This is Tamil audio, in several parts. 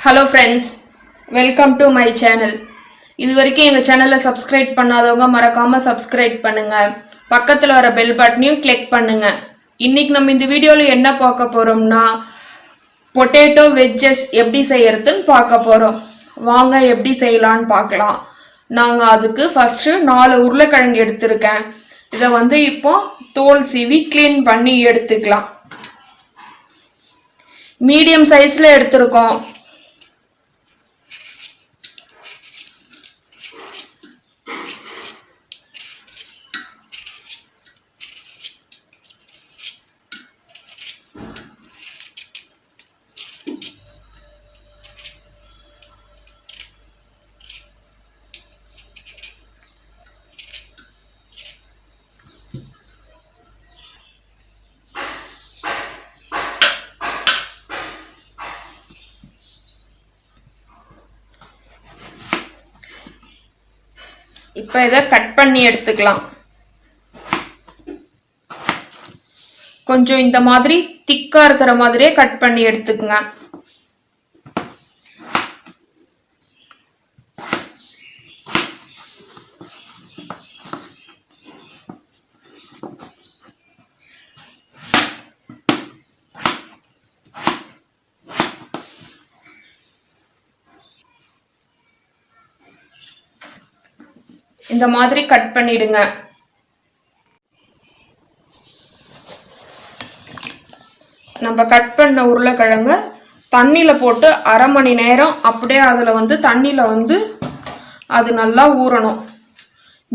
Hello friends, welcome to my channel. இதுவரைக்கும் எங்க சேனலை சப்ஸ்கிரைப் பண்ணாதவங்க மறக்காம சப்ஸ்கிரைப் பண்ணுங்க. பக்கத்துல வர பெல் பட்டனையும் கிளிக் பண்ணுங்க. இன்னைக்கு நம்ம இந்த வீடியோல என்ன பார்க்க போறோம்னா பொட்டேட்டோ வெஜ்ஜஸ் எப்படி செய்யறதுன்னு பார்க்க போறோம். வாங்க எப்படி செய்யலாம்னு பார்க்கலாம். நாங்க அதுக்கு ஃபர்ஸ்ட் 4 உருளைக்கிழங்கு எடுத்துர்க்கேன். இத இப்போ தோல் சீவி க்ளீன் பண்ணி எடுத்துக்கலாம். மீடியம் சைஸ்ல எடுத்துர்க்கோம். இப்போ இத கட் பண்ணி எடுத்துக்கலாம். கொஞ்சம் இந்த மாதிரி திக்கா இருக்கிற மாதிரியே கட் பண்ணி எடுத்துக்கங்க. இந்த மாதிரி கட் பண்ணிடுங்க. நம்ம கட் பண்ண உருளைக்கிழங்கு தண்ணியில போட்டு அரை மணி நேரம் அப்படியே அதுல தண்ணியில அது நல்லா ஊறணும்.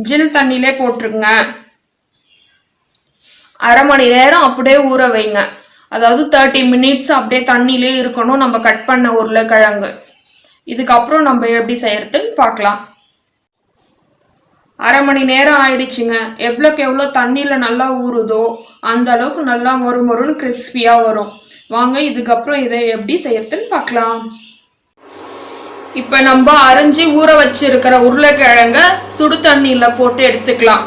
ஜில் தண்ணியிலே போட்டுருங்க. அரை மணி நேரம் அப்படியே ஊற வைங்க. அதாவது 30 minutes அப்படியே தண்ணியிலே இருக்கணும் நம்ம கட் பண்ண உருளைக்கிழங்கு. இதுக்கப்புறம் நம்ம எப்படி செய்யறதுன்னு பார்க்கலாம். அரை மணி நேரம் ஆயிடுச்சுங்க. எவ்வளோக்கு எவ்வளோ தண்ணியில் நல்லா ஊறுதோ அந்த அளவுக்கு நல்லா மொறுமொறுன்னு கிறிஸ்பியாக வரும். வாங்க இதுக்கப்புறம் இதை எப்படி செய்யறதுன்னு பார்க்கலாம். இப்போ நம்ம அரிஞ்சு ஊற வச்சிருக்கிற உருளைக்கிழங்க சுடு தண்ணியில் போட்டு எடுத்துக்கலாம்.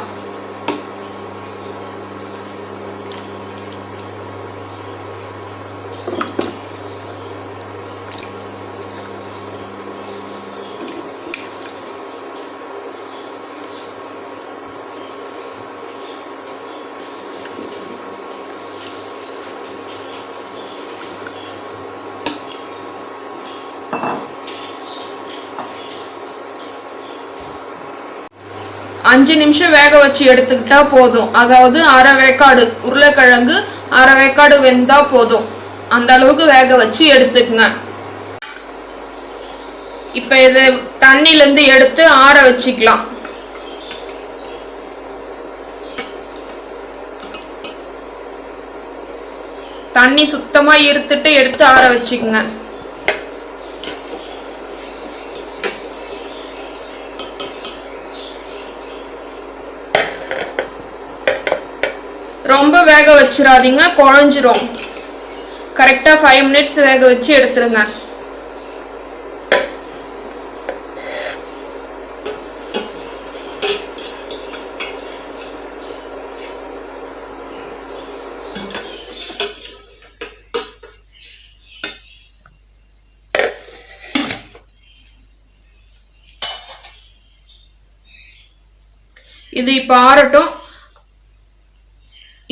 அஞ்சு நிமிஷம் வேக வச்சு எடுத்துக்கிட்டா போதும். அதாவது அரை வேக்காடு உருளைக்கிழங்கு அரை வேக்காடு வெந்தா போதும். அந்த அளவுக்கு வேக வச்சு எடுத்துக்கங்க. இப்ப இதை தண்ணில இருந்து எடுத்து ஆற வச்சுக்கலாம். தண்ணி சுத்தமா இருத்துட்டு எடுத்து ஆற வச்சுக்கங்க. ரொம்ப வேக வச்சிராதீங்க, குழஞ்சிரும். கரெக்டா 5 minutes வேக வச்சு எடுத்துருங்க. இது இப்ப ஆறட்டும்.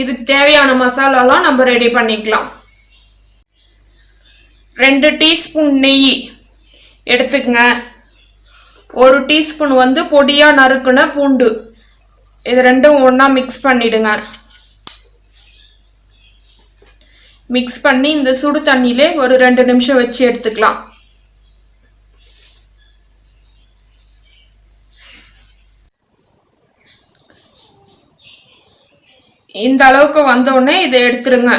இதுக்கு தேவையான மசாலாலாம் நம்ம ரெடி பண்ணிக்கலாம். 2 டீஸ்பூன் நெய் எடுத்துக்கங்க. 1 டீஸ்பூன் பொடியா நறுக்குன பூண்டு. இது ரெண்டும் ஒண்ணா மிக்ஸ் பண்ணிடுங்க. மிக்ஸ் பண்ணி இந்த சுடு தண்ணியிலே ஒரு 2 நிமிஷம் வச்சு எடுத்துக்கலாம். இந்த அளவுக்கு வந்த உடனே இதை எடுத்துருங்க.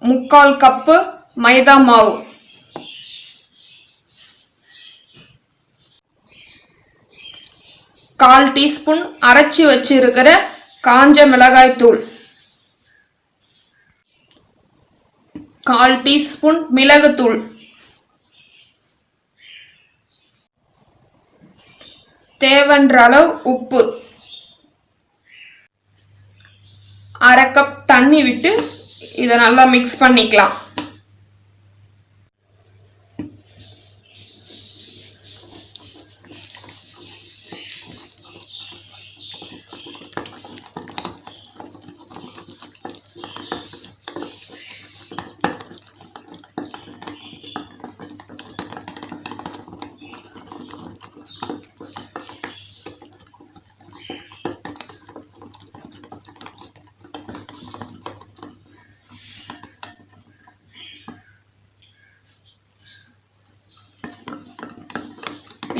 முக்கால் கப்பு மைதா மாவு, 1/4 டீஸ்பூன் அரைச்சி வச்சிருக்கிற காஞ்ச மிளகாய் தூள், 1/4 டீஸ்பூன் மிளகுத்தூள், தேவைன்ற அளவு உப்பு, 1/2 கப் தண்ணி விட்டு இதை நல்லா மிக்ஸ் பண்ணிக்கலாம்.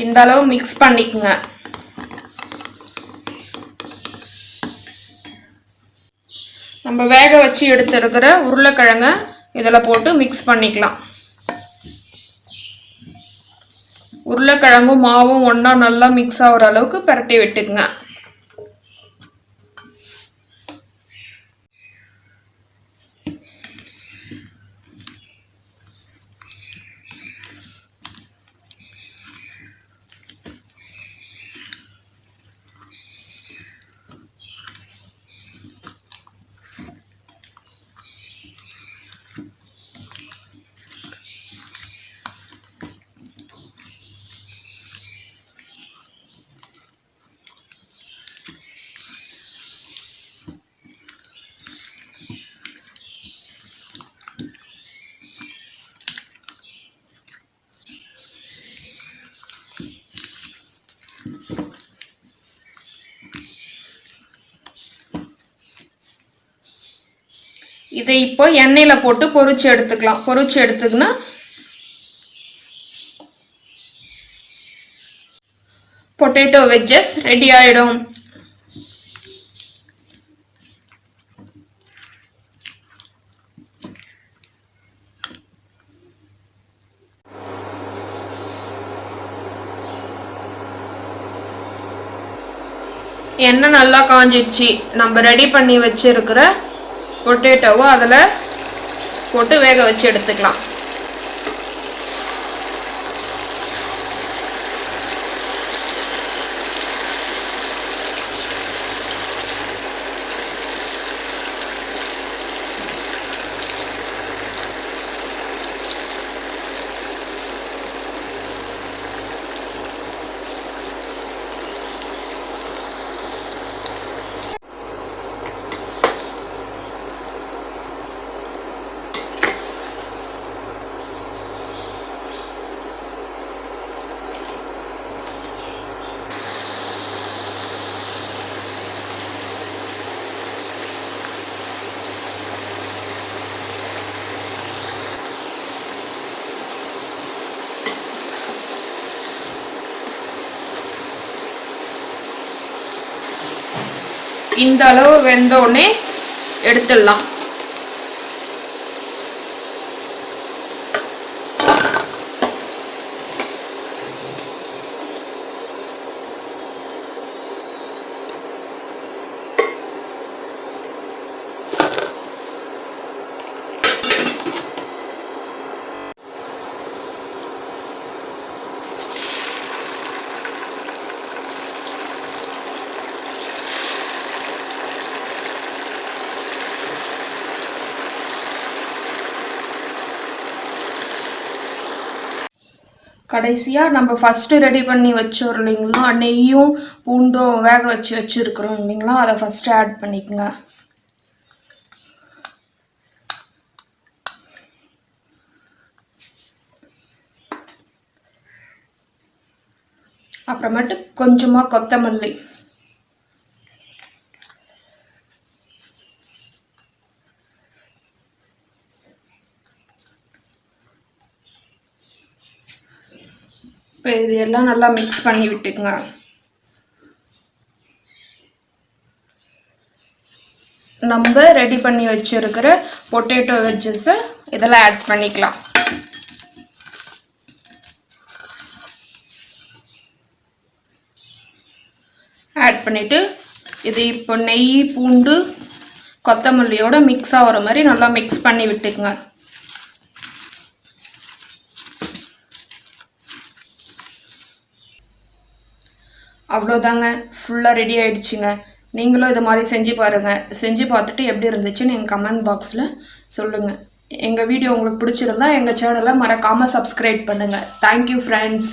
இந்த அளவு மிக்ஸ் பண்ணிக்கங்க. நம்ம வேக வச்சு எடுத்துருக்கிற உருளைக்கிழங்க இதில் போட்டு மிக்ஸ் பண்ணிக்கலாம். உருளைக்கிழங்கும் மாவும் ஒன்றா நல்லா மிக்ஸ் ஆகிற அளவுக்கு பரட்டி விட்டுக்குங்க. இதை இப்போ எண்ணெயில போட்டு பொரிச்சு எடுத்துக்கலாம். பொரிச்சு எடுத்துக்கினா பொட்டேட்டோ வெஜ்ஜஸ் ரெடி ஆயிடும். எண்ணெய் நல்லா காஞ்சிடுச்சு. நம்ம ரெடி பண்ணி வச்சிருக்கிற பொட்டேட்டோவை அதில் போட்டு வேக வச்சு எடுத்துக்கலாம். இந்த அளவு வெந்தோடனே எடுத்துடலாம். கடைசியாக நம்ம ஃபஸ்ட்டு ரெடி பண்ணி வச்சோம் இல்லைங்களா, நெய்யும் பூண்டும் வேக வச்சு வச்சுருக்குறோம் இல்லைங்களா, அதை ஃபஸ்ட்டு ஆட் பண்ணிக்கோங்க. அப்புறமேட்டு கொஞ்சமாக கொத்தமல்லி, இப்போ இது எல்லாம் நல்லா மிக்ஸ் பண்ணி விட்டுக்குங்க. நம்ம ரெடி பண்ணி வச்சிருக்கிற பொட்டேட்டோ வெஜ்ஜஸை இதெல்லாம் ஆட் பண்ணிக்கலாம். ஆட் பண்ணிவிட்டு இது இப்போ நெய் பூண்டு கொத்தமல்லியோட மிக்ஸ் ஆகிற மாதிரி நல்லா மிக்ஸ் பண்ணி விட்டுக்குங்க. அவ்வளோதாங்க, ஃபுல்லாக ரெடி ஆகிடுச்சிங்க. நீங்களும் இது மாதிரி செஞ்சு பாருங்கள். செஞ்சு பார்த்துட்டு எப்படி இருந்துச்சுன்னு எங்கள் கமெண்ட் பாக்ஸில் சொல்லுங்கள். எங்கள் வீடியோ உங்களுக்கு பிடிச்சிருந்தா எங்கள் சேனலை மறக்காமல் சப்ஸ்கிரைப் பண்ணுங்கள். Thank you friends.